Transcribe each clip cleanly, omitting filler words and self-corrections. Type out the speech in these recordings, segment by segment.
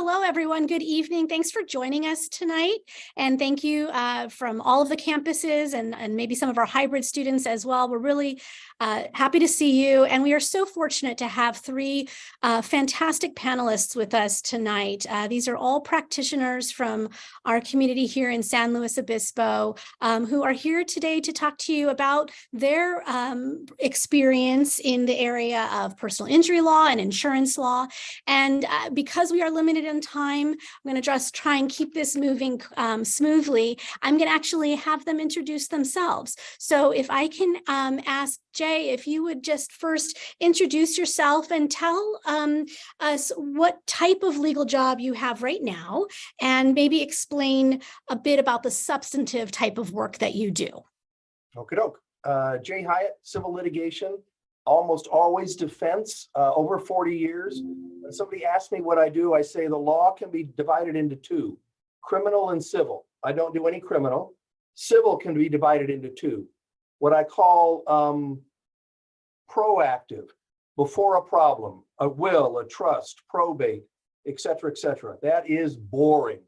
hello, everyone. Good evening. Thanks for joining us tonight. And thank you from all of the campuses and maybe some of our hybrid students as well. We're really happy to see you. And we are so fortunate to have three fantastic panelists with us tonight. These are all practitioners from our community here in San Luis Obispo who are here today to talk to you about their experience in the area of personal injury law and insurance law. And because we are limited in time, I'm going to just try and keep this moving smoothly. I'm going to actually have them introduce themselves. So if I can ask Jay, if you would just first introduce yourself and tell us what type of legal job you have right now, and maybe explain a bit about the substantive type of work that you do. Okie doke. Jay Hieatt, civil litigation, almost always defense, over 40 years. When somebody asks me what I do, I say the law can be divided into two, criminal and civil. I don't do any criminal. Civil can be divided into two. What I call proactive, before a problem, a will, a trust, probate, et cetera, that is boring.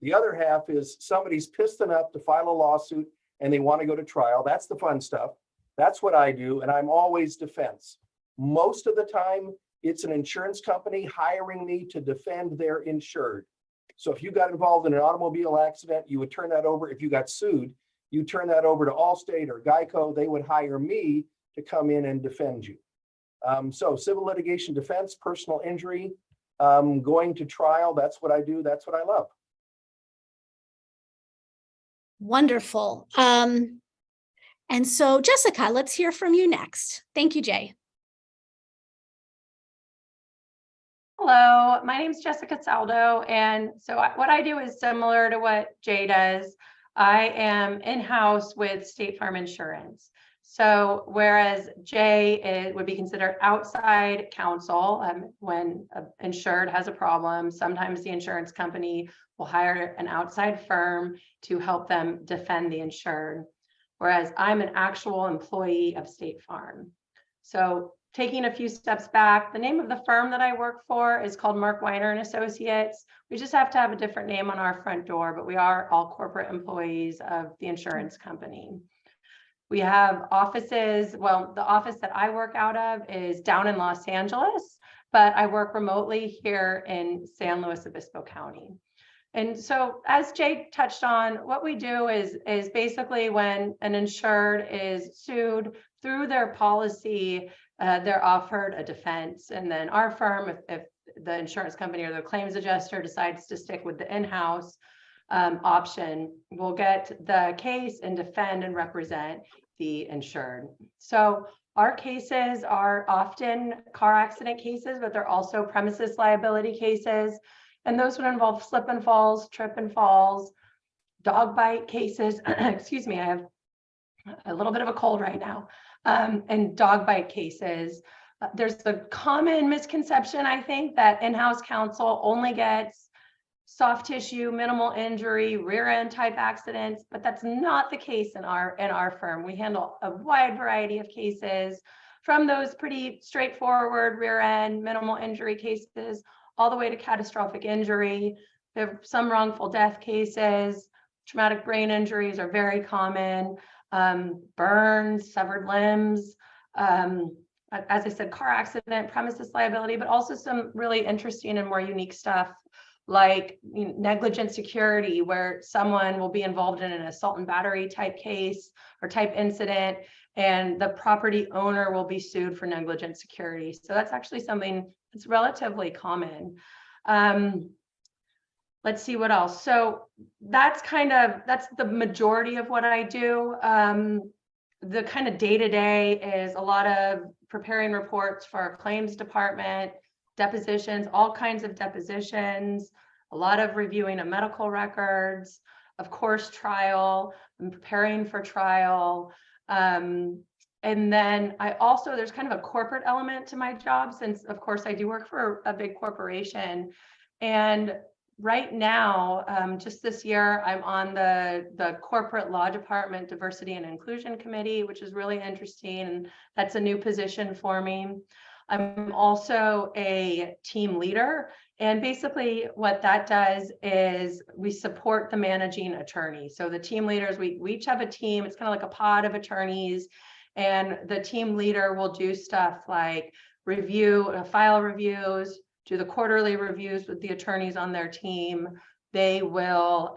The other half is somebody's pissed enough to file a lawsuit and they want to go to trial. That's the fun stuff. That's what I do, and I'm always defense. Most of the time, it's an insurance company hiring me to defend their insured. So if you got involved in an automobile accident, you would turn that over. If you got sued, you turn that over to Allstate or Geico. They would hire me to come in and defend you. So civil litigation defense, personal injury, going to trial, that's what I do. That's what I love. Wonderful. And so, Jessica, let's hear from you next. Thank you, Jay. Hello, my name is Jessica Saldo, and so what I do is similar to what Jay does. I am in-house with State Farm Insurance. So whereas Jay would be considered outside counsel when an insured has a problem, sometimes the insurance company will hire an outside firm to help them defend the insured. Whereas I'm an actual employee of State Farm. So taking a few steps back, the name of the firm that I work for is called Mark Weiner and Associates. We just have to have a different name on our front door, but we are all corporate employees of the insurance company. We have offices. Well, the office that I work out of is down in Los Angeles, but I work remotely here in San Luis Obispo County. And so as Jay touched on, what we do is basically when an insured is sued through their policy, they're offered a defense. And then our firm, if the insurance company or the claims adjuster decides to stick with the in-house option, will get the case and defend and represent the insured. So our cases are often car accident cases, but they're also premises liability cases. And those would involve slip and falls, trip and falls, dog bite cases. Excuse me, I have a little bit of a cold right now. And dog bite cases. There's the common misconception, I think, that in-house counsel only gets soft tissue, minimal injury, rear end type accidents, but that's not the case in our firm. We handle a wide variety of cases, from those pretty straightforward rear end, minimal injury cases, all the way to catastrophic injury. There are some wrongful death cases. Traumatic brain injuries are very common. Burns, severed limbs, as I said, car accident, premises liability, but also some really interesting and more unique stuff like negligent security, where someone will be involved in an assault and battery type case or type incident, and the property owner will be sued for negligent security. So that's actually something that's relatively common. Let's see what else. So that's the majority of what I do. The kind of day-to-day is a lot of preparing reports for our claims department, depositions, all kinds of depositions, a lot of reviewing of medical records, of course, trial, and preparing for trial. And then there's kind of a corporate element to my job, since of course I do work for a big corporation. And right now, just this year, I'm on the corporate law department diversity and inclusion committee, which is really interesting. And that's a new position for me. I'm also a team leader. And basically what that does is we support the managing attorney. So the team leaders, we each have a team. It's kind of like a pod of attorneys. And the team leader will do stuff like file reviews, do the quarterly reviews with the attorneys on their team. They will,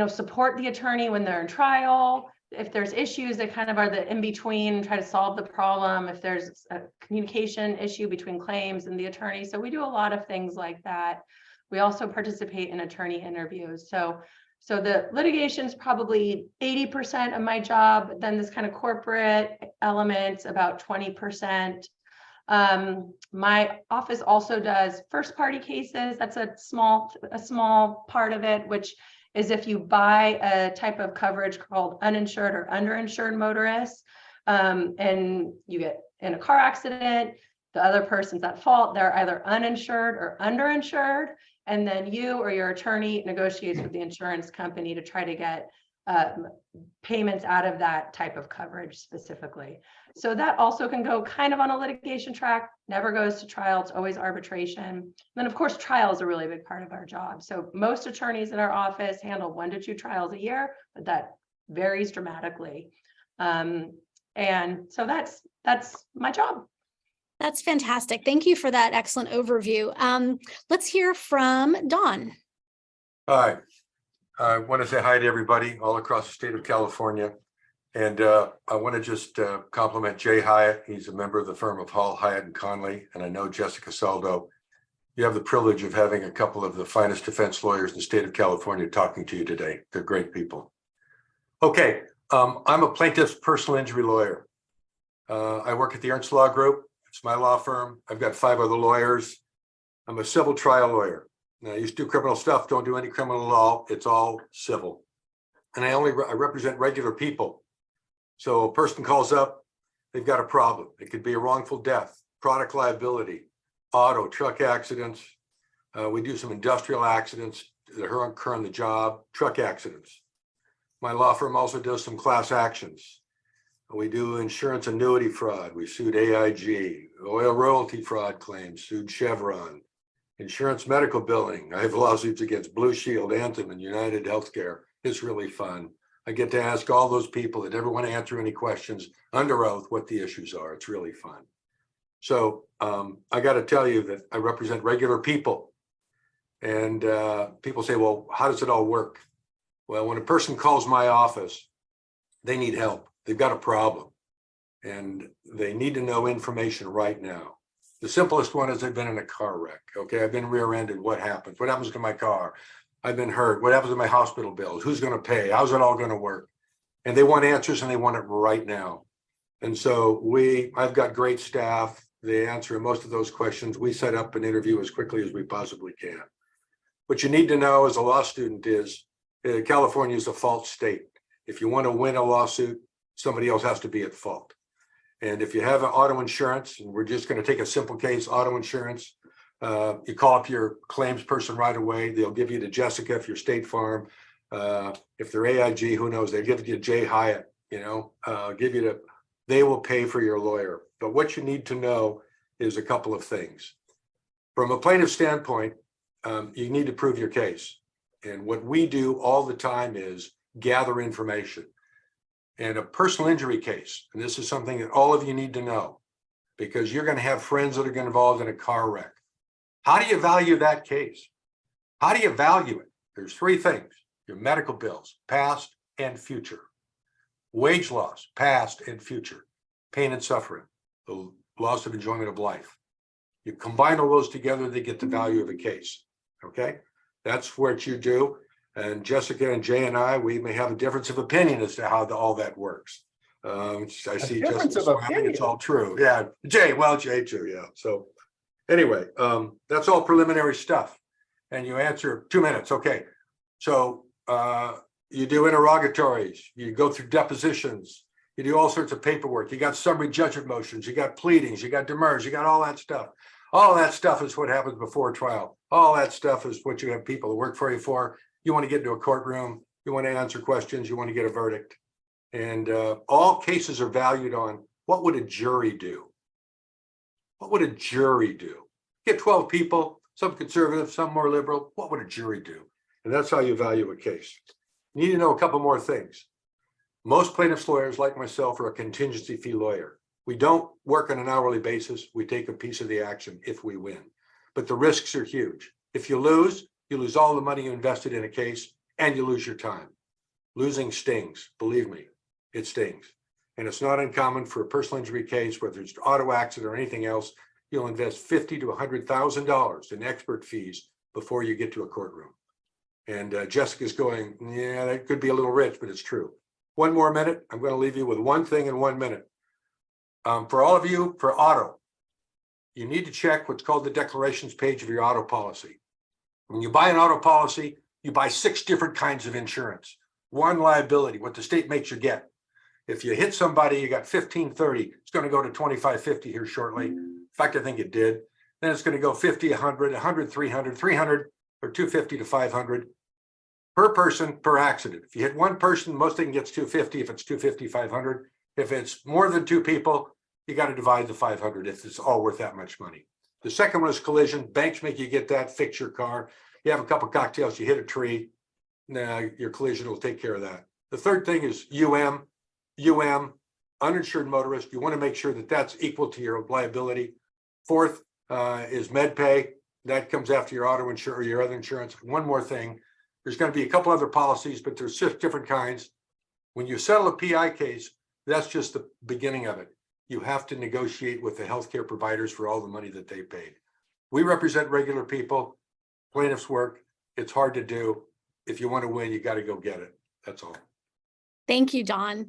support the attorney when they're in trial. If there's issues, they kind of are the in-between, try to solve the problem. If there's a communication issue between claims and the attorney. So we do a lot of things like that. We also participate in attorney interviews. So the litigation is probably 80% of my job, but then this kind of corporate element, about 20%. My office also does first party cases. That's a small part of it, which is if you buy a type of coverage called uninsured or underinsured motorists, and you get in a car accident, the other person's at fault, they're either uninsured or underinsured, and then you or your attorney negotiates with the insurance company to try to get payments out of that type of coverage specifically. So that also can go kind of on a litigation track, never goes to trial, it's always arbitration. And then of course, trial is a really big part of our job. So most attorneys in our office handle 1 to 2 trials a year, but that varies dramatically. And so that's my job. That's fantastic. Thank you for that excellent overview. Let's hear from Don. Hi, I want to say hi to everybody all across the state of California. And I want to just compliment Jay Hieatt. He's a member of the firm of Hall, Hieatt and Conley. And I know Jessica Saldo. You have the privilege of having a couple of the finest defense lawyers in the state of California talking to you today. They're great people. Okay, I'm a plaintiff's personal injury lawyer. I work at the Ernst Law Group. It's my law firm. I've got 5 other lawyers. I'm a civil trial lawyer. Now, I used to do criminal stuff, don't do any criminal law. It's all civil. And I represent regular people. So a person calls up, they've got a problem. It could be a wrongful death, product liability, auto, truck accidents. We do some industrial accidents that occur on the job, truck accidents. My law firm also does some class actions. We do insurance annuity fraud. We sued AIG, oil royalty fraud claims, sued Chevron, insurance medical billing. I have lawsuits against Blue Shield, Anthem, and United Healthcare. It's really fun. I get to ask all those people that ever want to answer any questions under oath what the issues are. It's really fun. So I got to tell you that I represent regular people. And people say, well, how does it all work? Well, when a person calls my office, they need help. They've got a problem and they need to know information right now. The simplest one is they've been in a car wreck. Okay, I've been rear-ended. What happens? What happens to my car? I've been hurt. What happens to my hospital bills? Who's going to pay? How's it all going to work? And they want answers and they want it right now. And so I've got great staff. They answer most of those questions. We set up an interview as quickly as we possibly can. What you need to know as a law student is California is a fault state. If you want to win a lawsuit, somebody else has to be at fault. And if you have an auto insurance, and we're just going to take a simple case, auto insurance, you call up your claims person right away. They'll give you to Jessica if you're State Farm. If they're AIG, who knows? They give you to Jay Hieatt, they will pay for your lawyer. But what you need to know is a couple of things. From a plaintiff standpoint, you need to prove your case. And what we do all the time is gather information. And a personal injury case, and this is something that all of you need to know, because you're going to have friends that are going to be involved in a car wreck. How do you value that case? How do you value it? There's 3 things: your medical bills, past and future; wage loss, past and future; pain and suffering, the loss of enjoyment of life. You combine all those together, they get the value of a case. Okay, that's what you do. And Jessica and Jay and I, we may have a difference of opinion as to how all that works. I see Jessica smiling. It's all true. Yeah, Jay too. Yeah. So anyway, that's all preliminary stuff. And you answer 2 minutes. Okay. So you do interrogatories. You go through depositions. You do all sorts of paperwork. You got summary judgment motions. You got pleadings. You got demurs. You got all that stuff. All that stuff is what happens before trial. All that stuff is what you have people that work for you for. You want to get into a courtroom, you want to answer questions, you want to get a verdict. And all cases are valued on what would a jury do? What would a jury do? Get 12 people, some conservative, some more liberal. What would a jury do? And that's how you value a case. You need to know a couple more things. Most plaintiffs' lawyers, like myself, are a contingency fee lawyer. We don't work on an hourly basis. We take a piece of the action if we win. But the risks are huge. If you lose all the money you invested in a case and you lose your time. Losing stings, believe me, it stings. And it's not uncommon for a personal injury case, whether it's auto accident or anything else, you'll invest $50,000 to $100,000 in expert fees before you get to a courtroom. And Jessica's going, yeah, that could be a little rich, but it's true. One more minute. I'm going to leave you with one thing in 1 minute. For all of you, for auto, you need to check what's called the declarations page of your auto policy. When you buy an auto policy, you buy 6 different kinds of insurance. One, liability, what the state makes you get. If you hit somebody, you got 1530. It's going to go to 2550 here shortly. In fact, I think it did. Then it's going to go 50, 100, 100, 300, 300, or 250 to 500 per person per accident. If you hit one person, most of them gets 250. If it's 250, 500. If it's more than 2 people, you got to divide the 500 if it's all worth that much money. The second one is collision. Banks make you get that, fix your car. You have a couple cocktails, you hit a tree. Nah, your collision will take care of that. The third thing is UM, uninsured motorist. You want to make sure that that's equal to your liability. Fourth is MedPay. That comes after your auto insurance or your other insurance. One more thing, there's going to be a couple other policies, but there's 6 different kinds. When you settle a PI case, that's just the beginning of it. You have to negotiate with the healthcare providers for all the money that they paid. We represent regular people, plaintiffs work. It's hard to do. If you want to win, you got to go get it. That's all. Thank you, Don.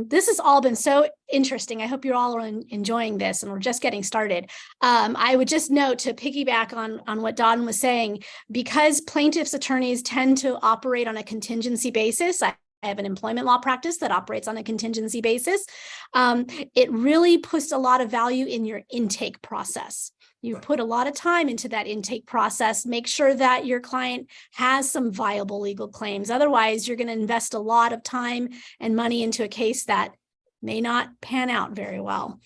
This has all been so interesting. I hope you're all enjoying this, and we're just getting started. I would just note, to piggyback on what Don was saying, because plaintiffs' attorneys tend to operate on a contingency basis. I have an employment law practice that operates on a contingency basis. It really puts a lot of value in your intake process. You put a lot of time into that intake process. Make sure that your client has some viable legal claims. Otherwise, you're going to invest a lot of time and money into a case that may not pan out very well.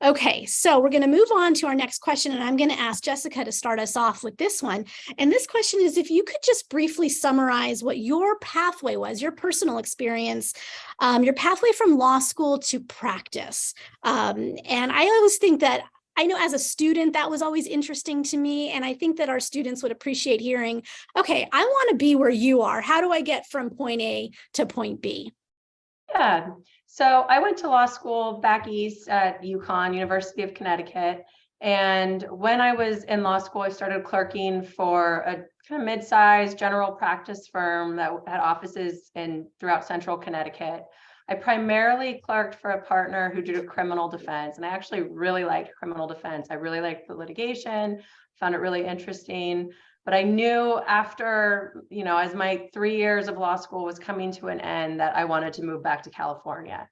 Okay, so we're going to move on to our next question, and I'm going to ask Jessica to start us off with this one. And this question is, if you could just briefly summarize what your pathway was, your personal experience, your pathway from law school to practice. And I always think that, I know as a student, that was always interesting to me. And I think that our students would appreciate hearing, okay, I want to be where you are. How do I get from point A to point B? Yeah. So I went to law school back east at UConn, University of Connecticut. And when I was in law school, I started clerking for a kind of mid-sized general practice firm that had offices throughout central Connecticut. I primarily clerked for a partner who did criminal defense, and I actually really liked criminal defense. I really liked the litigation, found it really interesting. But I knew after, as my 3 years of law school was coming to an end, that I wanted to move back to California.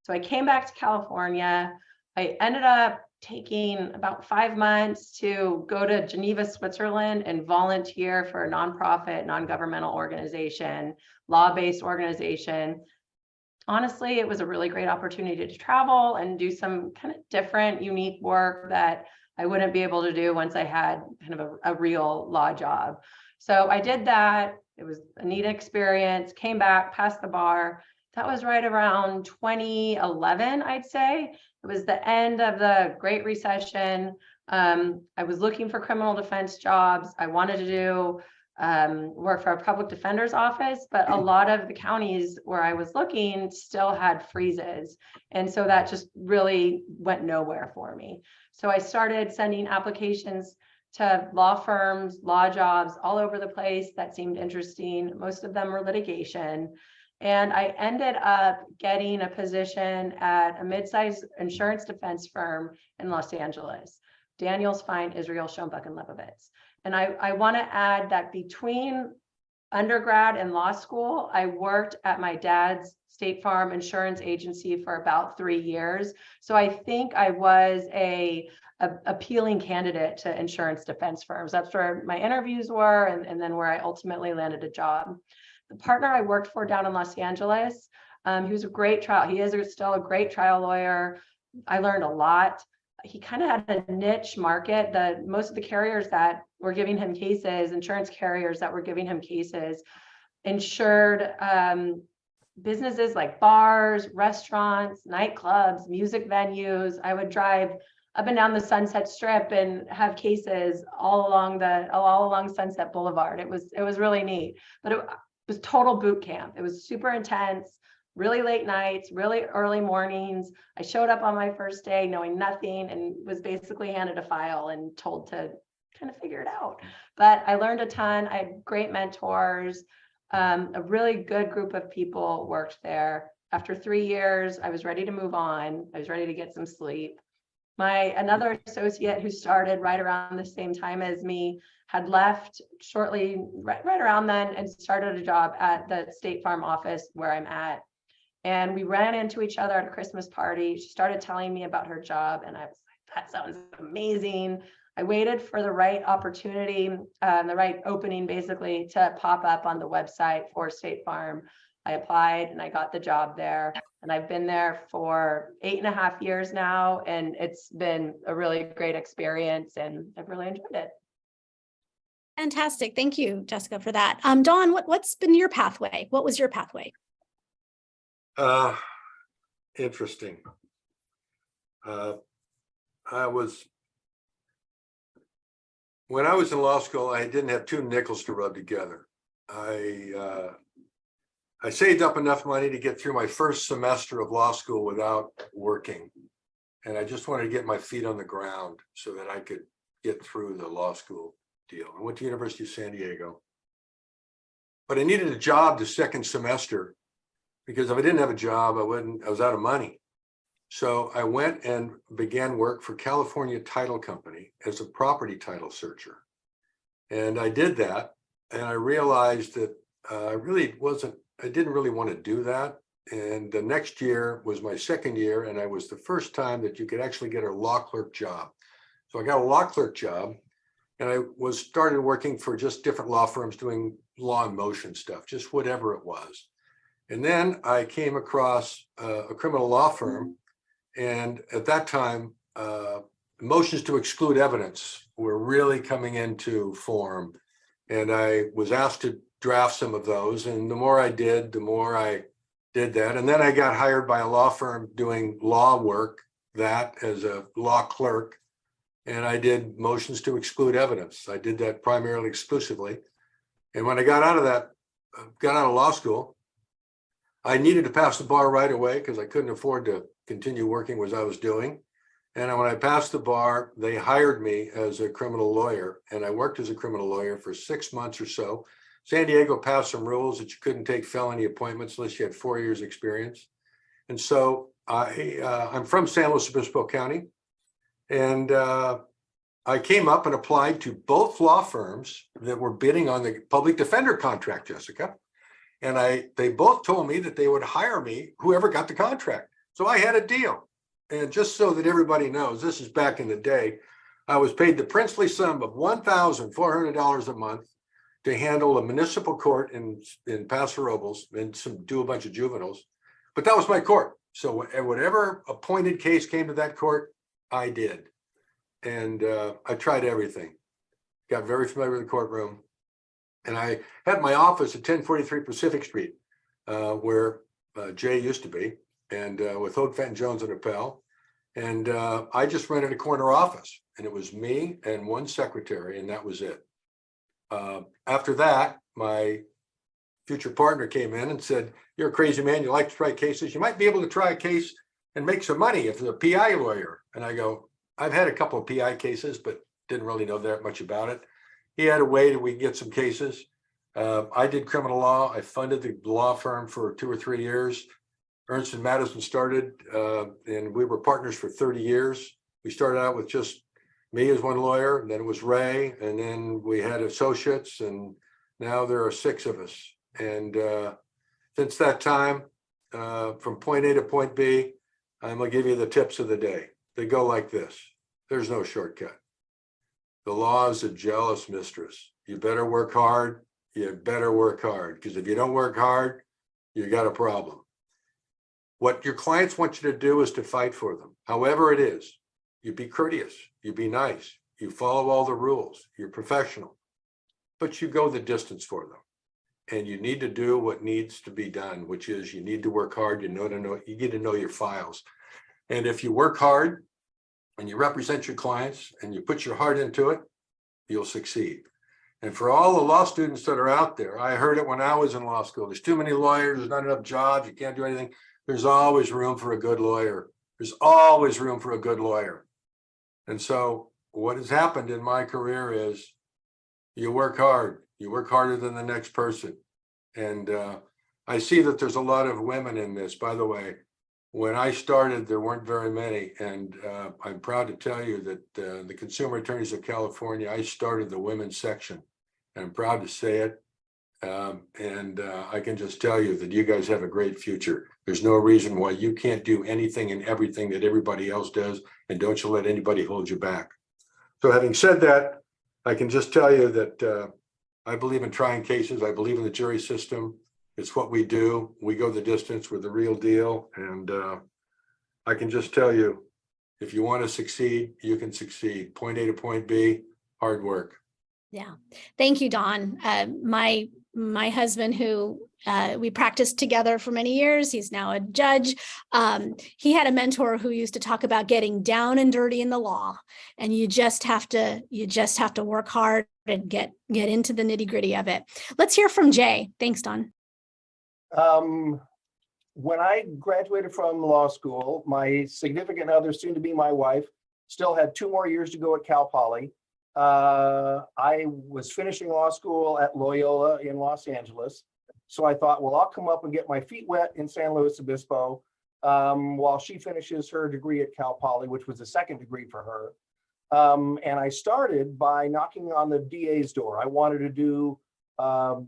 So I came back to California. I ended up taking about 5 months to go to Geneva, Switzerland, and volunteer for a nonprofit, non-governmental organization, law-based organization. Honestly, it was a really great opportunity to travel and do some kind of different, unique work that I wouldn't be able to do once I had kind of a real law job. So I did that. It was a neat experience, came back, passed the bar. That was right around 2011, I'd say. It was the end of the Great Recession. I was looking for criminal defense jobs. I wanted to do work for a public defender's office, but a lot of the counties where I was looking still had freezes. And so that just really went nowhere for me. So I started sending applications to law firms, law jobs all over the place that seemed interesting. Most of them were litigation. And I ended up getting a position at a mid-sized insurance defense firm in Los Angeles, Daniels, Fine, Israel, Schoenbuck, and Lebovitz. And I want to add that between undergrad and law school, I worked at my dad's State Farm insurance agency for about 3 years. So I think I was a appealing candidate to insurance defense firms. That's where my interviews were, and then where I ultimately landed a job. The partner I worked for down in Los Angeles, he was a great trial. He is still a great trial lawyer. I learned a lot. he kind of had a niche market. Most of the carriers that were giving him cases, insurance carriers that were giving him cases, insured businesses like bars, restaurants, nightclubs, music venues. I would drive up and down the Sunset Strip and have cases all along Sunset Boulevard. It was really neat, but it was total boot camp. It was super intense, really late nights, really early mornings. I showed up on my first day knowing nothing and was basically handed a file and told to kind of figure it out. But I learned a ton. I had great mentors. A really good group of people worked there. After 3 years, I was ready to move on. I was ready to get some sleep. Another associate who started right around the same time as me had left shortly, right around then, and started a job at the State Farm office where I'm at. And we ran into each other at a Christmas party. She started telling me about her job, and I was like, that sounds amazing. I waited for the right opportunity, the right opening basically to pop up on the website for State Farm. I applied and I got the job there, and I've been there for 8.5 years now, and it's been a really great experience and I've really enjoyed it. Fantastic. Thank you, Jessica, for that. Dawn, what's been your pathway? What was your pathway? Interesting. When I was in law school, I didn't have 2 nickels to rub together. I saved up enough money to get through my first semester of law school without working. And I just wanted to get my feet on the ground so that I could get through the law school deal. I went to University of San Diego, but I needed a job the second semester because if I didn't have a job, I was out of money. So I went and began work for California Title Company as a property title searcher. And I did that, and I realized that I didn't really want to do that. And the next year was my second year, and I was the first time that you could actually get a law clerk job. So I got a law clerk job, and I started working for just different law firms doing law in motion stuff, just whatever it was. And then I came across a criminal law firm, and at that time, motions to exclude evidence were really coming into form. And I was asked to draft some of those, and the more I did, the more I did that. And then I got hired by a law firm doing law work, that as a law clerk, and I did motions to exclude evidence. I did that primarily exclusively. And when I got out of law school, I needed to pass the bar right away because I couldn't afford to continue working as I was doing. And when I passed the bar, they hired me as a criminal lawyer, and I worked as a criminal lawyer for 6 months or so. San Diego passed some rules that you couldn't take felony appointments unless you had 4 years experience. And so I'm from San Luis Obispo County, and I came up and applied to both law firms that were bidding on the public defender contract, Jessica. And they both told me that they would hire me, whoever got the contract. So I had a deal. And just so that everybody knows, this is back in the day, I was paid the princely sum of $1,400 a month to handle a municipal court in Paso Robles and do a bunch of juveniles. But that was my court. So whatever appointed case came to that court, I did. And I tried everything. Got very familiar with the courtroom. And I had my office at 1043 Pacific Street, where Jay used to be, and with Hoag Fenton Jones and Appel. And I just rented a corner office, and it was me and one secretary, and that was it. After that, my future partner came in and said, "You're a crazy man. You like to try cases. You might be able to try a case and make some money if you're a PI lawyer." And I go, "I've had a couple of PI cases, but didn't really know that much about it." He had a way that we could get some cases. I did criminal law. I funded the law firm for 2 or 3 years. Ernst and Madison started, and we were partners for 30 years. We started out with just me as one lawyer, and then it was Ray, and then we had associates, and now there are 6 of us. And since that time, from point A to point B, I'm gonna give you the tips of the day. They go like this. There's no shortcut. The law is a jealous mistress. You better work hard. You better work hard, because if you don't work hard, you got a problem. What your clients want you to do is to fight for them, however it is. you be courteous, you be nice, you follow all the rules, you're professional, but you go the distance for them. And you need to do what needs to be done, which is you need to work hard. You get to know your files. And if you work hard and you represent your clients and you put your heart into it, you'll succeed. And for all the law students that are out there, I heard it when I was in law school. There's too many lawyers, there's not enough jobs, you can't do anything. There's always room for a good lawyer. There's always room for a good lawyer. And so what has happened in my career is you work hard. You work harder than the next person. And I see that there's a lot of women in this. By the way, when I started, there weren't very many. And I'm proud to tell you that the Consumer Attorneys of California, I started the women's section. And I'm proud to say it. I can just tell you that you guys have a great future. There's no reason why you can't do anything and everything that everybody else does. And don't you let anybody hold you back. So having said that, I can just tell you that I believe in trying cases. I believe in the jury system. It's what we do. We go the distance. We're the real deal. And I can just tell you, if you want to succeed, you can succeed. Point A to point B, hard work. Yeah. Thank you, Don. My husband, who we practiced together for many years, he's now a judge. He had a mentor who used to talk about getting down and dirty in the law, and you just have to work hard and get into the nitty gritty of it. Let's hear from Jay. Thanks, Don. When I graduated from law school, my significant other, soon to be my wife, still had 2 more years to go at Cal Poly. I was finishing law school at Loyola in Los Angeles. So I thought, well, I'll come up and get my feet wet in San Luis Obispo while she finishes her degree at Cal Poly, which was a second degree for her. And I started by knocking on the DA's door. I wanted to do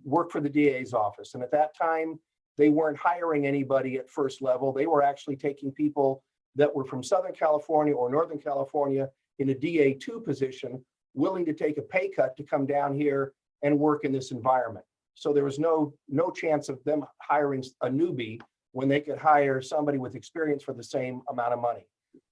work for the DA's office. And at that time, they weren't hiring anybody at first level. They were actually taking people that were from Southern California or Northern California in a DA2 position, willing to take a pay cut to come down here and work in this environment. So there was no chance of them hiring a newbie when they could hire somebody with experience for the same amount of money.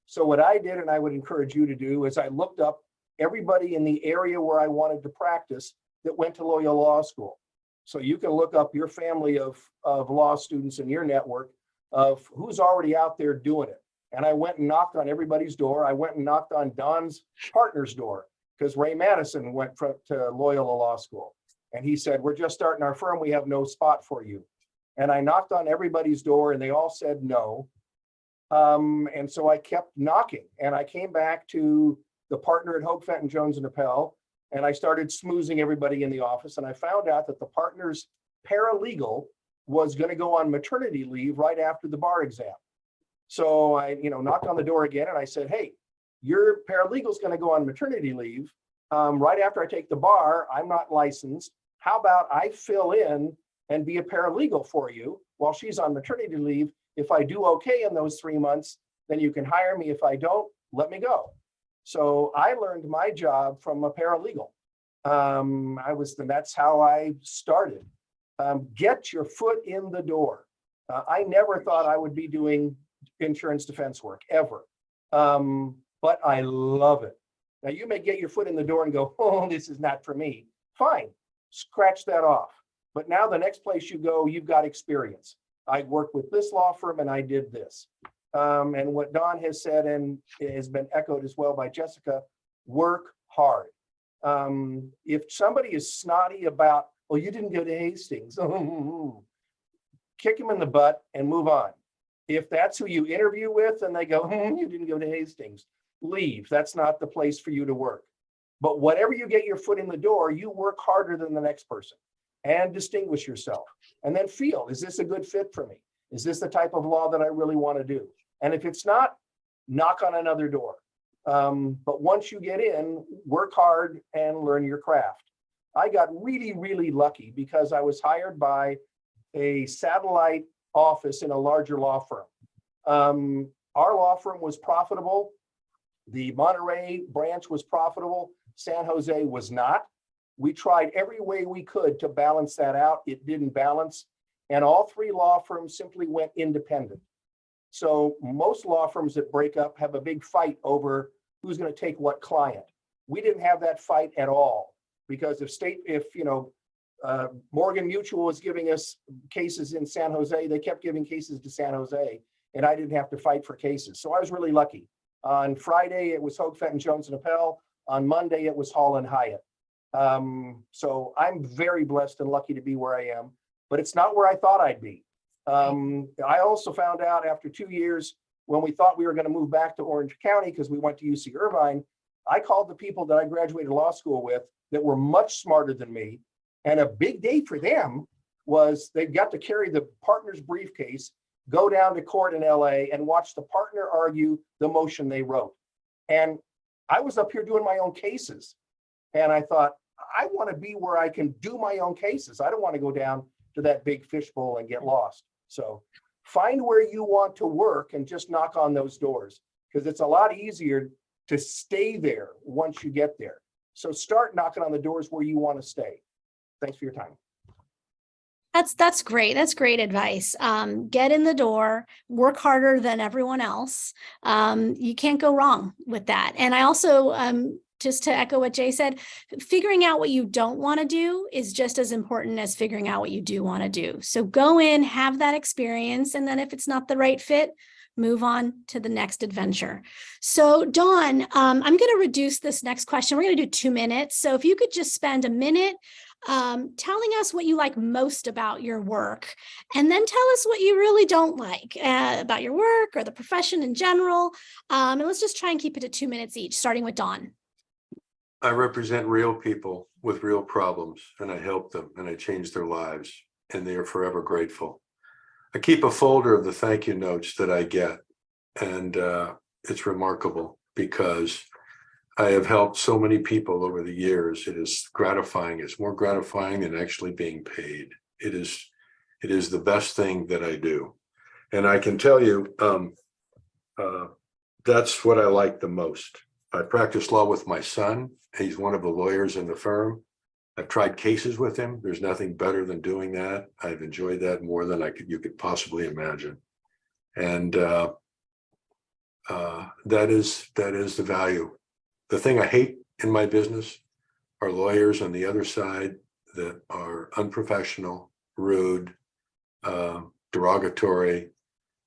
So what I did, and I would encourage you to do, is I looked up everybody in the area where I wanted to practice that went to Loyola Law School. So you can look up your family of law students in your network of who's already out there doing it. And I went and knocked on everybody's door. I went and knocked on Don's partner's door, because Ray Madison went to Loyola Law School. And he said, we're just starting our firm. We have no spot for you. And I knocked on everybody's door and they all said no. And so I kept knocking, and I came back to the partner at Hoag Fenton Jones and Appel, and I started smoozing everybody in the office. And I found out that the partner's paralegal was going to go on maternity leave right after the bar exam. So I, knocked on the door again and I said, hey, your paralegal's going to go on maternity leave right after I take the bar. I'm not licensed. How about I fill in and be a paralegal for you while she's on maternity leave? If I do okay in those 3 months, then you can hire me. If I don't, let me go. So I learned my job from a paralegal. That's how I started. Get your foot in the door. I never thought I would be doing insurance defense work ever. But I love it. Now you may get your foot in the door and go, oh, this is not for me. Fine, scratch that off. But now the next place you go, you've got experience. I worked with this law firm and I did this. And what Don has said, and it has been echoed as well by Jessica, work hard. If somebody is snotty about, well, you didn't go to Hastings, kick him in the butt and move on. If that's who you interview with and they go, you didn't go to Hastings, leave. That's not the place for you to work. But whatever you get your foot in the door, you work harder than the next person and distinguish yourself. And then feel, is this a good fit for me? Is this the type of law that I really want to do? And if it's not, knock on another door. But once you get in, work hard and learn your craft. I got really, really lucky because I was hired by a satellite office in a larger law firm. Our law firm was profitable. The Monterey branch was profitable. San Jose was not. We tried every way we could to balance that out. It didn't balance. And all 3 law firms simply went independent. So most law firms that break up have a big fight over who's going to take what client. We didn't have that fight at all, because if Morgan Mutual was giving us cases in San Jose, they kept giving cases to San Jose, and I didn't have to fight for cases. So I was really lucky. On Friday, it was Hoag, Fenton, Jones, and Appel. On Monday, it was Hall and Hieatt. So I'm very blessed and lucky to be where I am, but it's not where I thought I'd be. I also found out after 2 years, when we thought we were going to move back to Orange County because we went to UC Irvine, I called the people that I graduated law school with that were much smarter than me. And a big day for them was they got to carry the partner's briefcase, go down to court in LA and watch the partner argue the motion they wrote. And I was up here doing my own cases. And I thought, I want to be where I can do my own cases. I don't want to go down to that big fishbowl and get lost. So find where you want to work and just knock on those doors, because it's a lot easier to stay there once you get there. So start knocking on the doors where you want to stay. Thanks for your time. That's great. That's great advice. Get in the door, work harder than everyone else. You can't go wrong with that. And I also, just to echo what Jay said, figuring out what you don't want to do is just as important as figuring out what you do want to do. So go in, have that experience, and then if it's not the right fit, move on to the next adventure. So Dawn, I'm going to reduce this next question. We're going to do 2 minutes. So if you could just spend a minute telling us what you like most about your work, and then tell us what you really don't like about your work or the profession in general. And let's just try and keep it to 2 minutes each, starting with Dawn. I represent real people with real problems, and I help them and I change their lives, and they are forever grateful. I keep a folder of the thank you notes that I get, and it's remarkable because I have helped so many people over the years. It is gratifying. It's more gratifying than actually being paid. It is the best thing that I do. And I can tell you, that's what I like the most. I practice law with my son. He's one of the lawyers in the firm. I've tried cases with him. There's nothing better than doing that. I've enjoyed that more than you could possibly imagine. And that is the value. The thing I hate in my business are lawyers on the other side that are unprofessional, rude, derogatory,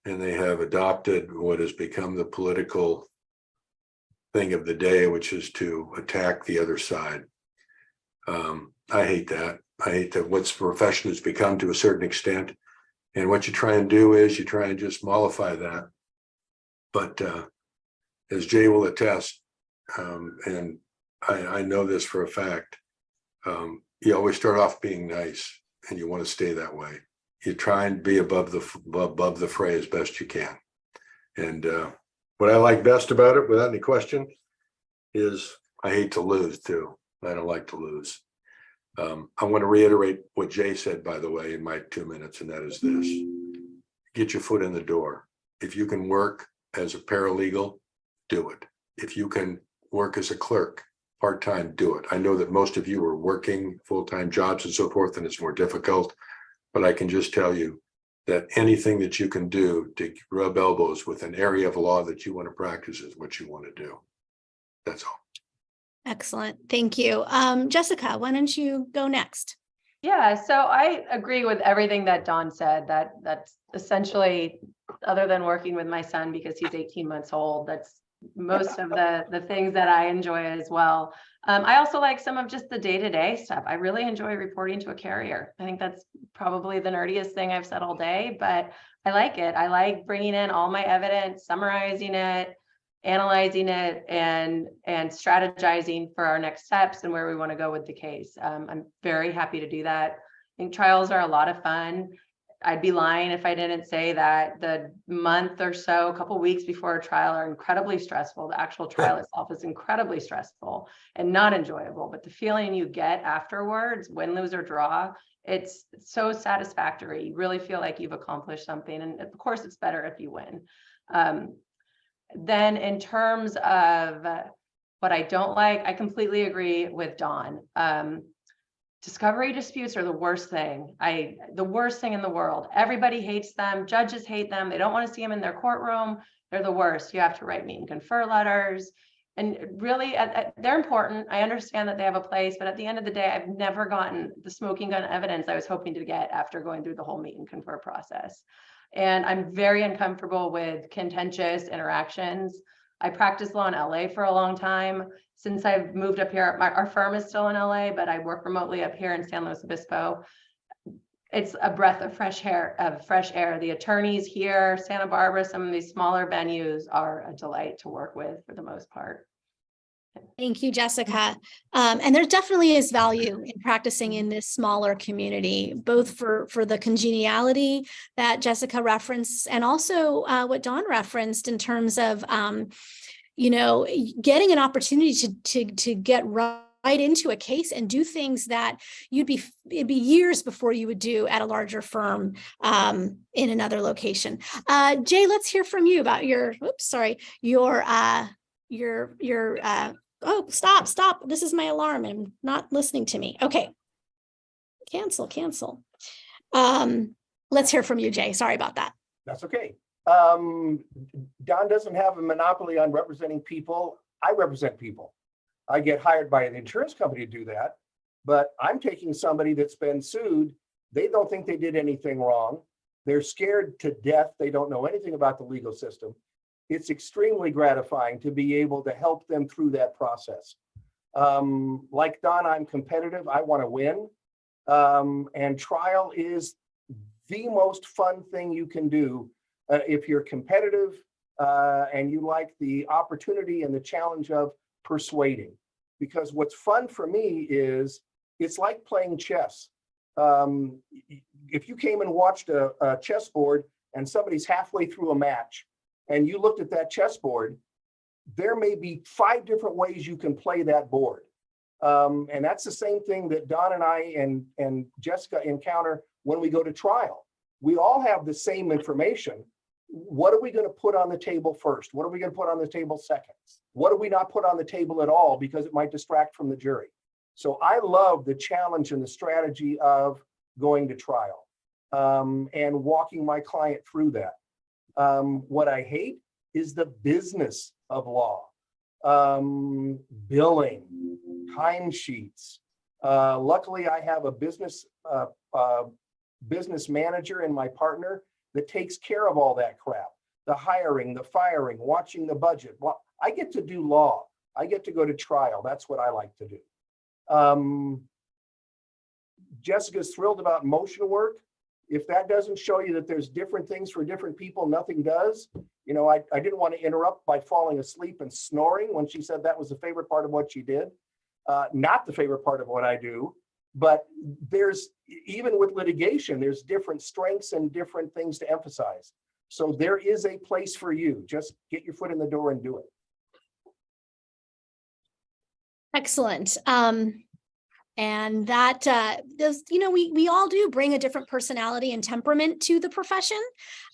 and they have adopted what has become the political thing of the day, which is to attack the other side. I hate that. I hate that what's profession has become to a certain extent. And what you try and do is you try and just mollify that. But as Jay will attest, and I know this for a fact, you always start off being nice, and you want to stay that way. You try and be above the fray as best you can. And what I like best about it, without any question, is I hate to lose too. I don't like to lose. I want to reiterate what Jay said, by the way, in my 2 minutes, and that is this: get your foot in the door. If you can work as a paralegal, do it. If you can work as a clerk part-time, do it. I know that most of you are working full-time jobs and so forth, and it's more difficult, but I can just tell you that anything that you can do to rub elbows with an area of law that you want to practice is what you want to do. That's all. Excellent. Thank you. Jessica, why don't you go next? Yeah, so I agree with everything that Dawn said. That's essentially, other than working with my son because he's 18 months old, that's most of the things that I enjoy as well. I also like some of just the day-to-day stuff. I really enjoy reporting to a carrier. I think that's probably the nerdiest thing I've said all day, but I like it. I like bringing in all my evidence, summarizing it, analyzing it, and strategizing for our next steps and where we want to go with the case. I'm very happy to do that. I think trials are a lot of fun. I'd be lying if I didn't say that the month or so, a couple of weeks before a trial are incredibly stressful. The actual trial itself is incredibly stressful and not enjoyable, but the feeling you get afterwards, win, lose, or draw, it's so satisfactory. You really feel like you've accomplished something. And of course, it's better if you win. Then in terms of what I don't like, I completely agree with Dawn. Discovery disputes are the worst thing. The worst thing in the world. Everybody hates them. Judges hate them. They don't want to see them in their courtroom. They're the worst. You have to write meet and confer letters. And really, they're important. I understand that they have a place, but at the end of the day, I've never gotten the smoking gun evidence I was hoping to get after going through the whole meet and confer process. And I'm very uncomfortable with contentious interactions. I practiced law in LA for a long time. Since I've moved up here, our firm is still in LA, but I work remotely up here in San Luis Obispo. It's a breath of fresh air. The attorneys here, Santa Barbara, some of these smaller venues are a delight to work with for the most part. Thank you, Jessica. And there definitely is value in practicing in this smaller community, both for the congeniality that Jessica referenced and also what Dawn referenced in terms of, getting an opportunity to get right into a case and do things that it'd be years before you would do at a larger firm in another location. Jay, let's hear from you about oh, stop. This is my alarm. I'm not listening to me. Okay. Cancel. Let's hear from you, Jay. Sorry about that. That's okay. Don doesn't have a monopoly on representing people. I represent people. I get hired by an insurance company to do that, but I'm taking somebody that's been sued. They don't think they did anything wrong. They're scared to death. They don't know anything about the legal system. It's extremely gratifying to be able to help them through that process. Like Don, I'm competitive. I want to win. And trial is the most fun thing you can do if you're competitive and you like the opportunity and the challenge of persuading. Because what's fun for me is it's like playing chess. If you came and watched a chessboard and somebody's halfway through a match and you looked at that chessboard, there may be 5 different ways you can play that board. And that's the same thing that Don and I and Jessica encounter when we go to trial. We all have the same information. What are we going to put on the table first? What are we going to put on the table second? What do we not put on the table at all because it might distract from the jury? So I love the challenge and the strategy of going to trial and walking my client through that. What I hate is the business of law, billing, timesheets. Luckily, I have a business manager and my partner that takes care of all that crap, the hiring, the firing, watching the budget. Well, I get to do law. I get to go to trial. That's what I like to do. Jessica's thrilled about motion work. If that doesn't show you that there's different things for different people, nothing does. I didn't want to interrupt by falling asleep and snoring when she said that was the favorite part of what she did. Not the favorite part of what I do. But even with litigation, there's different strengths and different things to emphasize. So there is a place for you. Just get your foot in the door and do it. Excellent. And that does, we all do bring a different personality and temperament to the profession.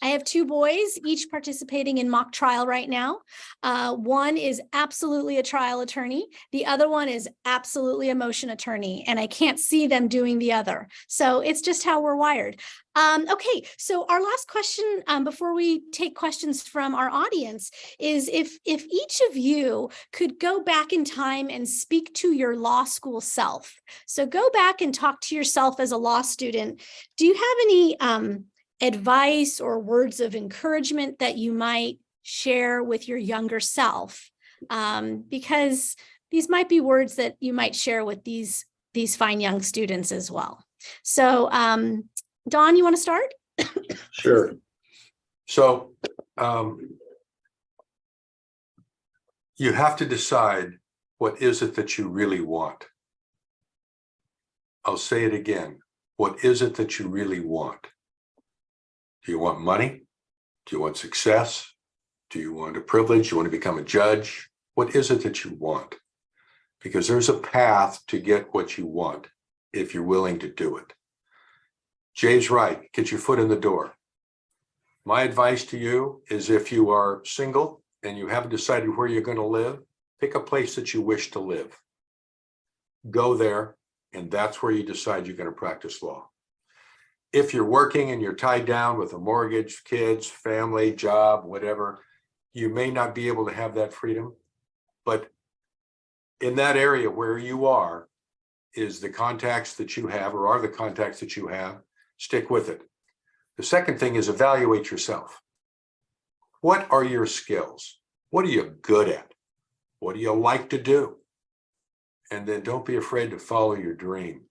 I have 2 boys, each participating in mock trial right now. One is absolutely a trial attorney. The other one is absolutely a motion attorney, and I can't see them doing the other. So it's just how we're wired. Okay, so our last question before we take questions from our audience is if each of you could go back in time and speak to your law school self. So go back and talk to yourself as a law student. Do you have any advice or words of encouragement that you might share with your younger self? Because these might be words that you might share with these fine young students as well. So Dawn, you want to start? Sure. So you have to decide what is it that you really want. I'll say it again. What is it that you really want? Do you want money? Do you want success? Do you want a privilege? Do you want to become a judge? What is it that you want? Because there's a path to get what you want if you're willing to do it. Jay's right. Get your foot in the door. My advice to you is if you are single and you haven't decided where you're going to live, pick a place that you wish to live. Go there, and that's where you decide you're going to practice law. If you're working and you're tied down with a mortgage, kids, family, job, whatever, you may not be able to have that freedom, but in that area where you are is the contacts that you have or are the contacts that you have, stick with it. The second thing is evaluate yourself. What are your skills? What are you good at? What do you like to do? And then don't be afraid to follow your dream,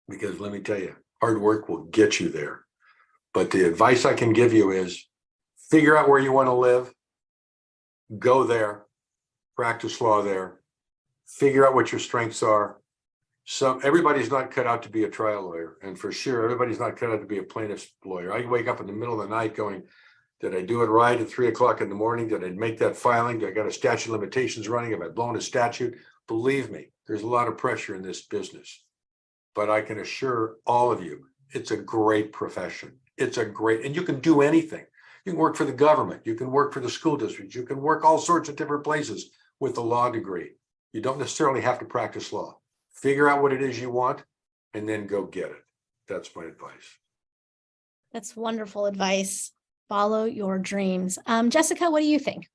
because let me tell you, hard work will get you there. But the advice I can give you is figure out where you want to live, go there, practice law there, figure out what your strengths are. Everybody's not cut out to be a trial lawyer, and for sure, everybody's not cut out to be a plaintiff's lawyer. I wake up in the middle of the night going, did I do it right at 3 o'clock in the morning? Did I make that filing? Did I got a statute of limitations running? Have I blown a statute? Believe me, there's a lot of pressure in this business, but I can assure all of you, it's a great profession. It's a great, and you can do anything. You can work for the government. You can work for the school district. You can work all sorts of different places with a law degree. You don't necessarily have to practice law. Figure out what it is you want and then go get it. That's my advice. That's wonderful advice. Follow your dreams. Jessica, what do you think?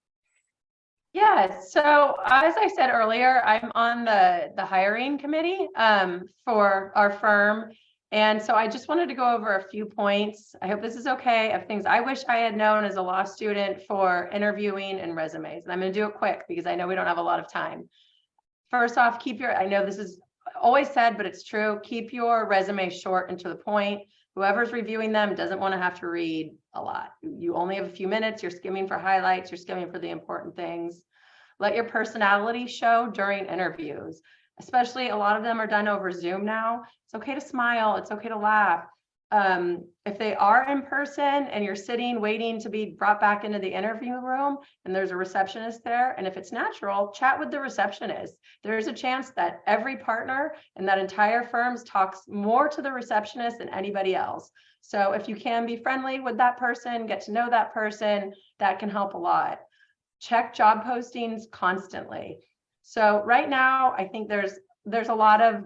Yeah, so as I said earlier, I'm on the hiring committee for our firm. And so I just wanted to go over a few points. I hope this is okay, of things I wish I had known as a law student for interviewing and resumes. And I'm going to do it quick because I know we don't have a lot of time. First off, I know this is always said, but it's true. Keep your resume short and to the point. Whoever's reviewing them doesn't want to have to read a lot. You only have a few minutes. You're skimming for highlights. You're skimming for the important things. Let your personality show during interviews, especially a lot of them are done over Zoom now. It's okay to smile. It's okay to laugh. If they are in person and you're sitting waiting to be brought back into the interview room and there's a receptionist there, and if it's natural, chat with the receptionist. There's a chance that every partner in that entire firm talks more to the receptionist than anybody else. So if you can be friendly with that person, get to know that person, that can help a lot. Check job postings constantly. So right now, I think there's a lot of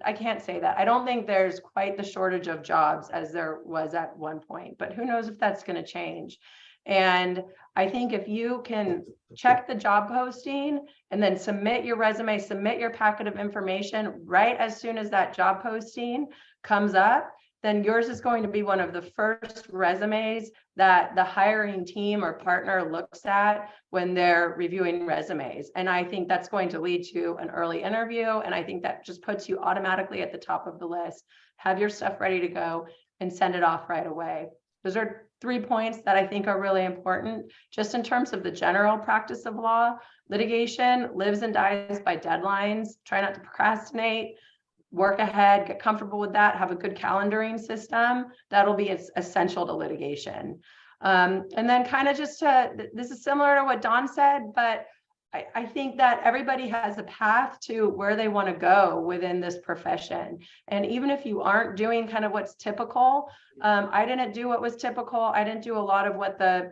I can't say that. I don't think there's quite the shortage of jobs as there was at one point, but who knows if that's going to change. And I think if you can check the job posting and then submit your resume, submit your packet of information right as soon as that job posting comes up, then yours is going to be one of the first resumes that the hiring team or partner looks at when they're reviewing resumes. And I think that's going to lead to an early interview. And I think that just puts you automatically at the top of the list. Have your stuff ready to go and send it off right away. Those are 3 points that I think are really important. Just in terms of the general practice of law, litigation lives and dies by deadlines. Try not to procrastinate. Work ahead, get comfortable with that, have a good calendaring system. That'll be essential to litigation. And then kind of this is similar to what Dawn said, but I think that everybody has a path to where they want to go within this profession. And even if you aren't doing kind of what's typical, I didn't do what was typical. I didn't do a lot of what the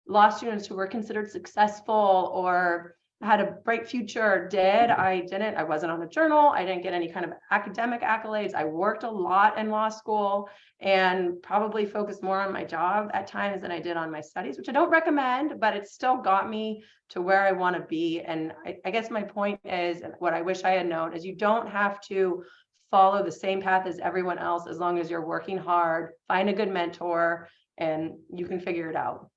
law students who were considered successful or had a bright future did. I wasn't on a journal. I didn't get any kind of academic accolades. I worked a lot in law school and probably focused more on my job at times than I did on my studies, which I don't recommend, but it still got me to where I want to be. And I guess my point is, what I wish I had known is you don't have to follow the same path as everyone else as long as you're working hard, find a good mentor, and you can figure it out.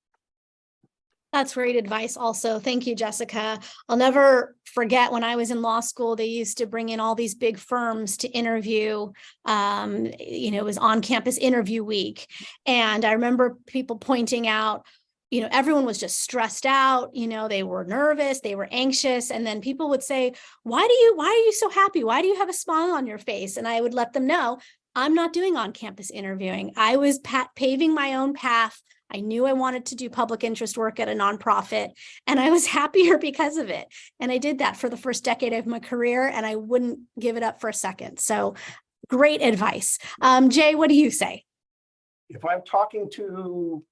That's great advice also. Thank you, Jessica. I'll never forget when I was in law school, they used to bring in all these big firms to interview. It was on-campus interview week. And I remember people pointing out, everyone was just stressed out. They were nervous, they were anxious. And then people would say, why are you so happy? Why do you have a smile on your face? And I would let them know, I'm not doing on-campus interviewing. I was paving my own path. I knew I wanted to do public interest work at a nonprofit, and I was happier because of it. And I did that for the first decade of my career, and I wouldn't give it up for a second. So great advice. Jay, what do you say? If I'm talking to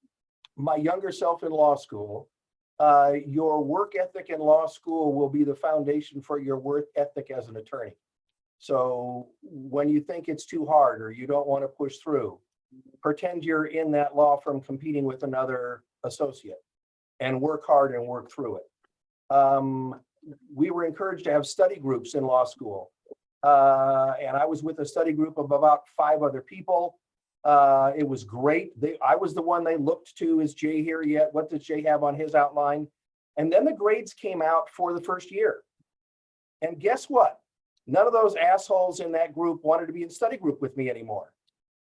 my younger self in law school, your work ethic in law school will be the foundation for your work ethic as an attorney. So when you think it's too hard or you don't want to push through, pretend you're in that law firm competing with another associate and work hard and work through it. we were encouraged to have study groups in law school. And I was with a study group of about 5 other people. It was great. I was the one they looked to. Is Jay here yet? What does Jay have on his outline? And then the grades came out for the first year. And guess what? None of those assholes in that group wanted to be in study group with me anymore.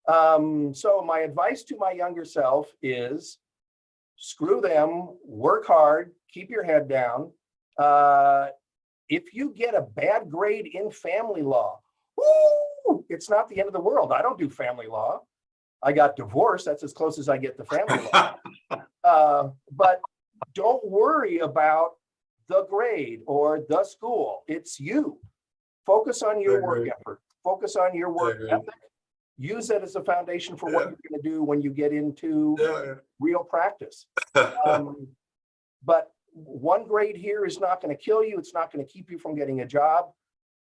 So my advice to my younger self is screw them, work hard, keep your head down. If you get a bad grade in family law, woo, it's not the end of the world. I don't do family law. I got divorced. That's as close as I get to family law. But don't worry about the grade or the school. It's you. Focus on your work effort. Focus on your work ethic. Use that as a foundation for what you're going to do when you get into real practice. But one grade here is not going to kill you. It's not going to keep you from getting a job.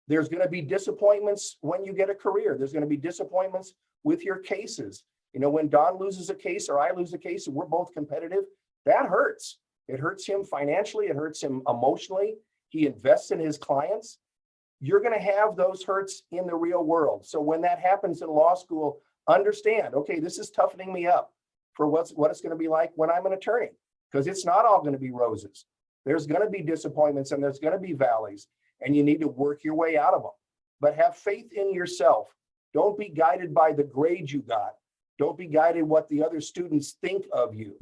There's going to be disappointments when you get a career. There's going to be disappointments with your cases. You know, when Don loses a case or I lose a case and we're both competitive, that hurts. It hurts him financially. It hurts him emotionally. He invests in his clients. You're going to have those hurts in the real world. So when that happens in law school, understand, okay, this is toughening me up for what it's going to be like when I'm an attorney, because it's not all going to be roses. There's going to be disappointments and there's going to be valleys, and you need to work your way out of them. But have faith in yourself. Don't be guided by the grade you got. Don't be guided what the other students think of you.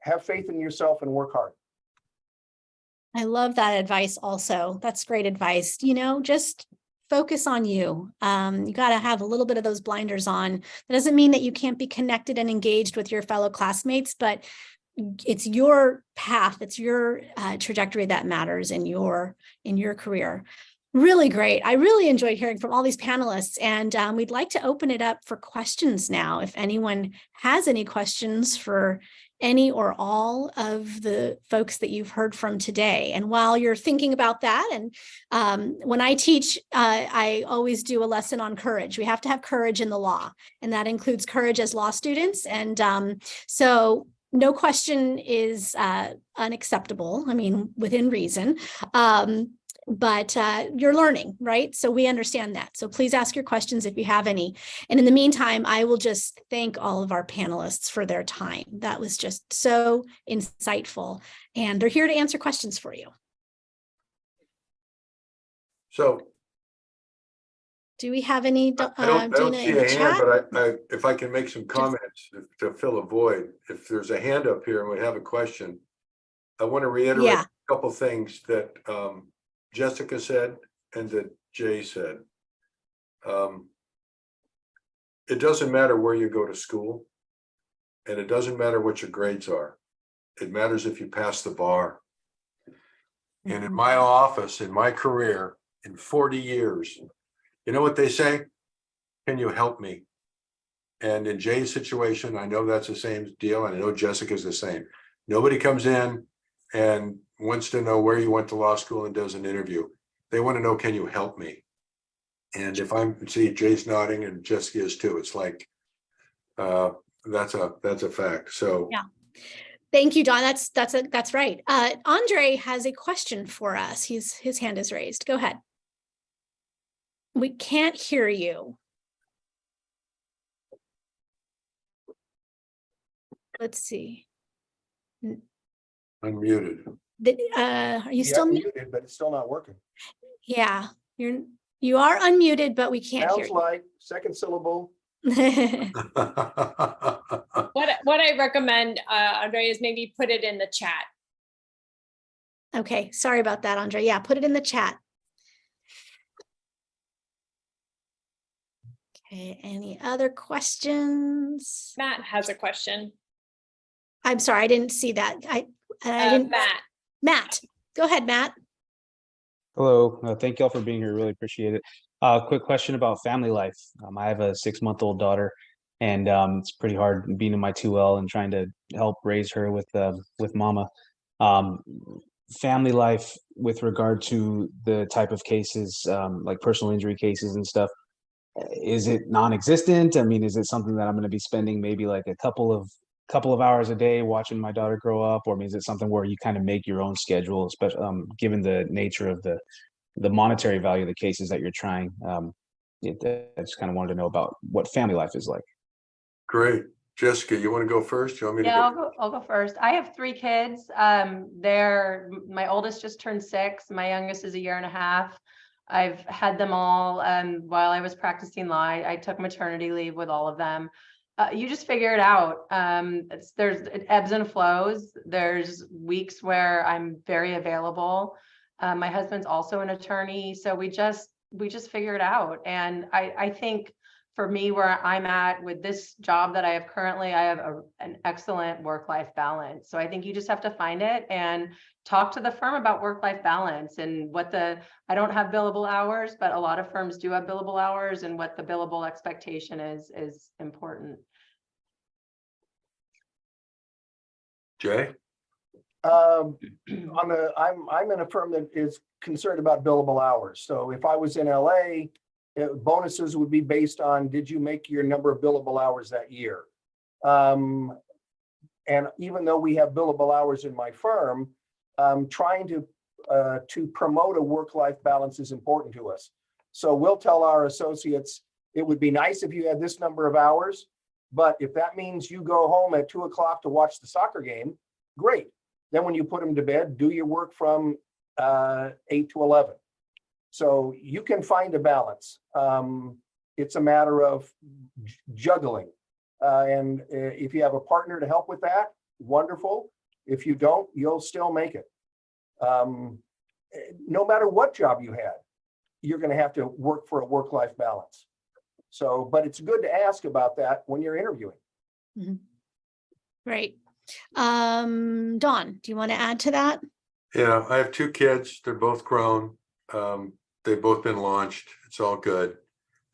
Have faith in yourself and work hard. I love that advice also. That's great advice. You know, just focus on you. You got to have a little bit of those blinders on. That doesn't mean that you can't be connected and engaged with your fellow classmates, but it's your path, it's your trajectory that matters in your career. Really great. I really enjoyed hearing from all these panelists, and we'd like to open it up for questions now. If anyone has any questions for any or all of the folks that you've heard from today. And while you're thinking about that, and when I teach, I always do a lesson on courage. We have to have courage in the law, and that includes courage as law students. And so no question is unacceptable, I mean, within reason. But you're learning, right? So we understand that. So please ask your questions if you have any. And in the meantime, I will just thank all of our panelists for their time. That was just so insightful. And they're here to answer questions for you. So do we have any, I don't Dina, see in the a hand, chat? but if I can make some comments to fill a void. If there's a hand up here and we have a question, I want to reiterate a couple things that Jessica said and that Jay said. It doesn't matter where you go to school, and it doesn't matter what your grades are. It matters if you pass the bar. And in my office, in my career, in 40 years, you know what they say? Can you help me? And in Jay's situation, I know that's the same deal, and I know Jessica's the same. Nobody comes in and wants to know where you went to law school and does an interview. They want to know, can you help me? And if see Jay's nodding and Jessica is too, it's like, that's a fact. So yeah. Thank you, Don. That's right. Andre has a question for us. His hand is raised. Go ahead. We can't hear you. Let's see. unmuted. Are you still muted? But it's still not working. Yeah, you are unmuted, but we can't hear Sounds you. like second syllable. What I recommend, Andre, is maybe put it in the chat. Okay, sorry about that, Andre. Yeah, put it in the chat. Okay, any other questions? Matt has a question. I'm sorry, I didn't see that. I didn't. Matt, go ahead, Matt. Hello, thank you all for being here. Really appreciate it. Quick question about family life. I have a 6-month-old daughter, and it's pretty hard being in my 2L and trying to help raise her with mama. Family life with regard to the type of cases, like personal injury cases and stuff, is it non-existent? I mean, is it something that I'm going to be spending maybe like a couple of couple of hours a day watching my daughter grow up, or is it something where you kind of make your own schedule, especially given the nature of the monetary value of the cases that you're trying? I just kind of wanted to know about what family life is like. Great. Jessica, you want to go first? You want me to Yeah, go? I'll go first. I have 3 kids. My oldest just turned 6. My youngest is a year and a half. I've had them all while I was practicing law. I took maternity leave with all of them. You just figure it out. There's ebbs and flows. There's weeks where I'm very available. My husband's also an attorney, so we just figure it out. And I think for me, where I'm at with this job that I have currently, I have an excellent work-life balance. So I think you just have to find it and talk to the firm about work-life balance and I don't have billable hours, but a lot of firms do have billable hours, and what the billable expectation is important. Jay? I'm in a firm that is concerned about billable hours. So if I was in LA, bonuses would be based on, did you make your number of billable hours that year? And even though we have billable hours in my firm, trying to promote a work-life balance is important to us. So we'll tell our associates, it would be nice if you had this number of hours, but if that means you go home at 2 o'clock to watch the soccer game, great. Then when you put them to bed, do your work from 8 to 11. So you can find a balance. It's a matter of juggling. And if you have a partner to help with that, wonderful. If you don't, you'll still make it. No matter what job you had, you're going to have to work for a work-life balance. So, but it's good to ask about that when you're interviewing. Mm-hmm. Great. Dawn, do you want to add to that? Yeah, I have 2 kids. They're both grown. They've both been launched. It's all good.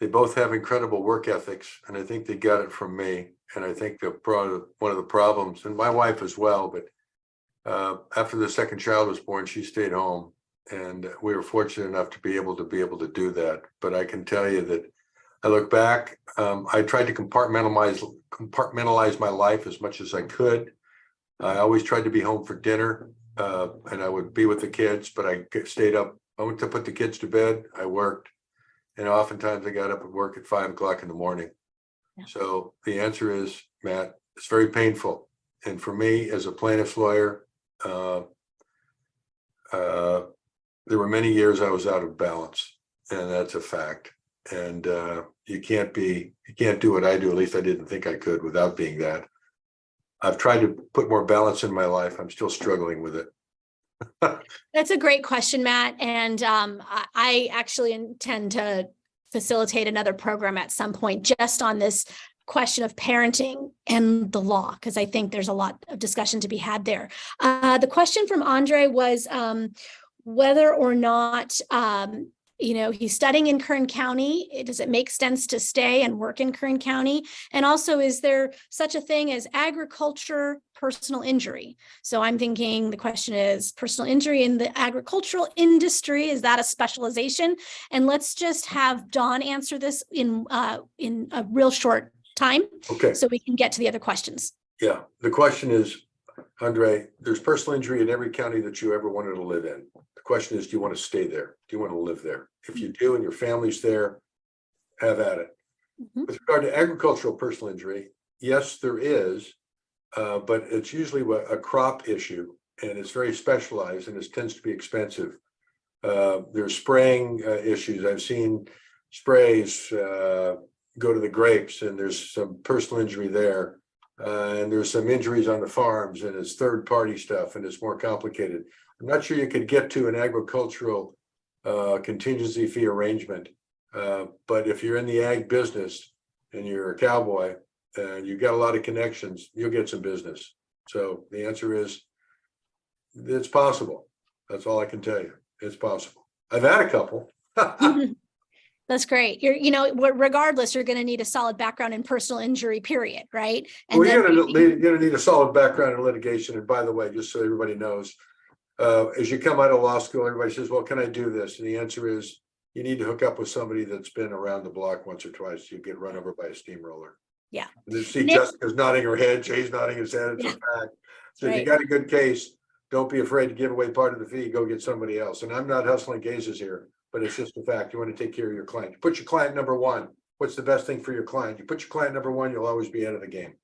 They both have incredible work ethics, and I think they got it from me. And I think one of the problems, and my wife as well, but after the second child was born, she stayed home, and we were fortunate enough to be able to do that. But I can tell you that I look back, I tried to compartmentalize my life as much as I could. I always tried to be home for dinner, and I would be with the kids, but I stayed up. I went to put the kids to bed. I worked, and oftentimes I got up at work at 5 o'clock in the morning. Yeah. So the answer is, Matt, it's very painful. And for me, as a plaintiff's lawyer, there were many years I was out of balance, and that's a fact. And you can't do what I do. At least I didn't think I could without being that. I've tried to put more balance in my life. I'm still struggling with it. That's a great question, Matt. And I actually intend to facilitate another program at some point just on this question of parenting and the law, because I think there's a lot of discussion to be had there. The question from Andre was whether or not he's studying in Kern County. Does it make sense to stay and work in Kern County? And also, is there such a thing as agriculture personal injury? So I'm thinking the question is personal injury in the agricultural industry. Is that a specialization? And let's just have Dawn answer this in a real short time. Okay. So we can get to the other questions. Yeah. The question is, Andre, there's personal injury in every county that you ever wanted to live in. The question is, do you want to stay there? Do you want to live there? If you do and your family's there, have at it. Mm-hmm. With regard to agricultural personal injury, yes, there is, but it's usually a crop issue, and it's very specialized, and it tends to be expensive. There's spraying issues. I've seen sprays go to the grapes, and there's some personal injury there. And there's some injuries on the farms, and it's third-party stuff, and it's more complicated. I'm not sure you could get to an agricultural contingency fee arrangement, but if you're in the ag business and you're a cowboy and you've got a lot of connections, you'll get some business. So the answer is, it's possible. That's all I can tell you. It's possible. I've had a couple. That's great. Regardless, you're going to need a solid background in personal injury, period, right? And well, you're going to need a solid background in litigation. And by the way, just so everybody knows, as you come out of law school, everybody says, well, can I do this? And the answer is, you need to hook up with somebody that's been around the block once or twice. You get run over by a steamroller. Yeah. And then see Nick- Jessica's nodding her head, Jay's nodding his head, it's a Yeah. fact. So if you Right. got a good case, don't be afraid to give away part of the fee, go get somebody else. And I'm not hustling cases here, but it's just a fact. You want to take care of your client. You put your client number one. What's the best thing for your client? You put your client number one, you'll always be ahead of the game.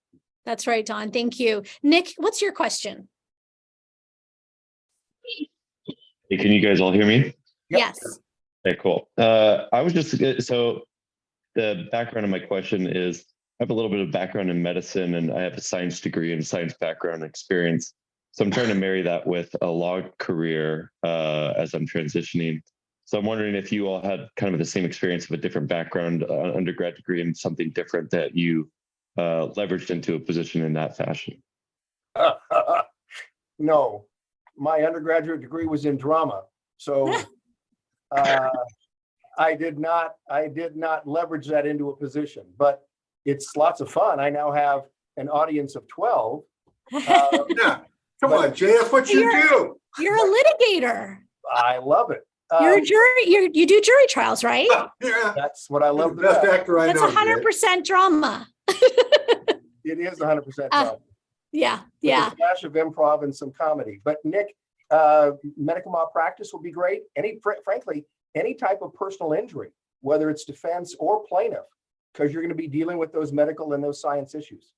That's right, Don. Thank you. Nick, what's your question? Hey, can you guys all hear me? Yep. Yes. Okay, cool. I was just, so the background of my question is, I have a little bit of background in medicine and I have a science degree and science background experience. So I'm trying to marry that with a law career as I'm transitioning. So I'm wondering if you all had kind of the same experience of a different background, undergrad degree, and something different that you leveraged into a position in that fashion. No, my undergraduate degree was in drama. So I did not leverage that into a position, but it's lots of fun. I now have an audience of 12. Yeah, come on, Jay, that's what you do. You're a litigator. I love it. You're a jury. You do jury trials, right? Yeah, That's what I you're love the the best best. actor I That's know. Jay. 100% drama. It is 100% drama. Yeah. With Yeah. a splash of improv and some comedy. But Nick, medical malpractice would be great. Frankly, any type of personal injury, whether it's defense or plaintiff, because you're going to be dealing with those medical and those science issues.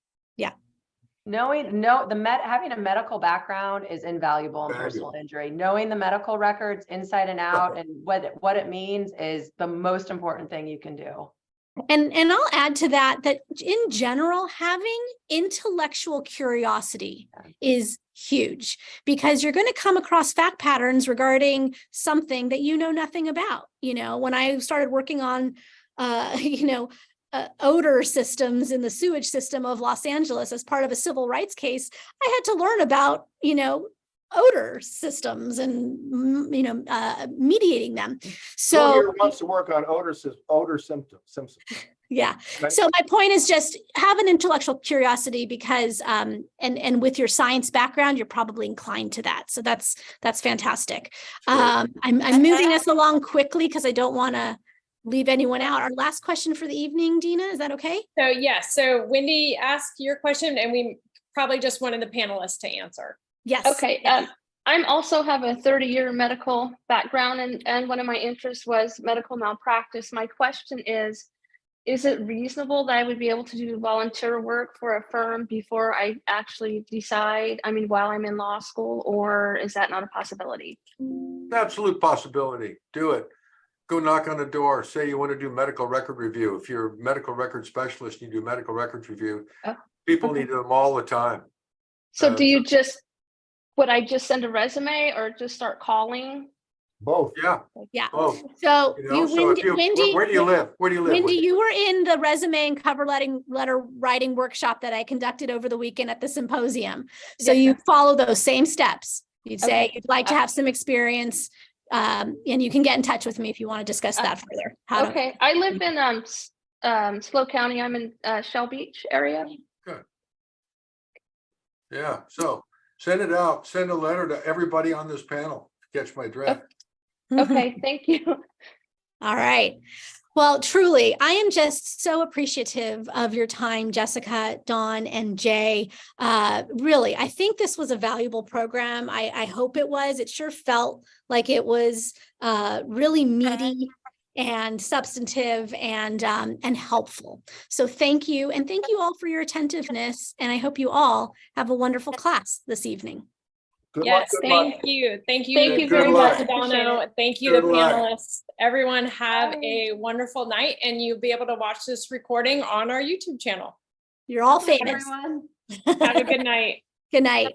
Having a medical background is invaluable in personal injury. Knowing the medical records inside and out and what it means is the most important thing you can do. And I'll add to that in general, having intellectual curiosity is huge, because you're going to come across fact patterns regarding something that you know nothing about. When I started working on, odor systems in the sewage system of Los Angeles as part of a civil rights case, I had to learn about, odor systems and, mediating them. Who So here wants to work on odor symptoms? yeah. Okay. So my point is just have an intellectual curiosity, because and with your science background, you're probably inclined to that. So that's fantastic. Sure. I'm moving us along quickly because I don't want to leave anyone out. Our last question for the evening, Dina, is that okay? So yes, so Wendy asked your question and we probably just wanted the panelists to answer. Yes. Okay. I'm also have a 30-year medical background, and one of my interests was medical malpractice. My question is it reasonable that I would be able to do volunteer work for a firm before I actually decide, while I'm in law school, or is that not a possibility? Absolute possibility. Do it. Go knock on the door. Say you want to do medical record review. If you're a medical record specialist, you do medical records review. People need them all the time. So would I just send a resume or just start calling? Both. Yeah. Yeah. Both. So So if Wendy, where do you live? Where do you live? Wendy, you were in the resume and cover letter writing workshop that I conducted over the weekend at the symposium. So you follow those same steps. You'd say you'd like to have some experience, and you can get in touch with me if you want to discuss that further. Okay. I live in SLO County. I'm in Shell Beach area. Good. Yeah. So send it out. Send a letter to everybody on this panel. Catch my drift. Okay. Thank you. All right. Well, truly, I am just so appreciative of your time, Jessica, Dawn, and Jay. Really, I think this was a valuable program. I hope it was. It sure felt like it was really meaty and substantive and helpful. So thank you. And thank you all for your attentiveness. And I hope you all have a wonderful class this evening. Good luck. Yes, Good luck. thank you. Thank you. Thank you very much. Baltodano. Thank you, Good the luck. panelists. Everyone have a wonderful night, and you'll be able to watch this recording on our YouTube channel. You're all Bye, famous. everyone. Have a good night. Good night.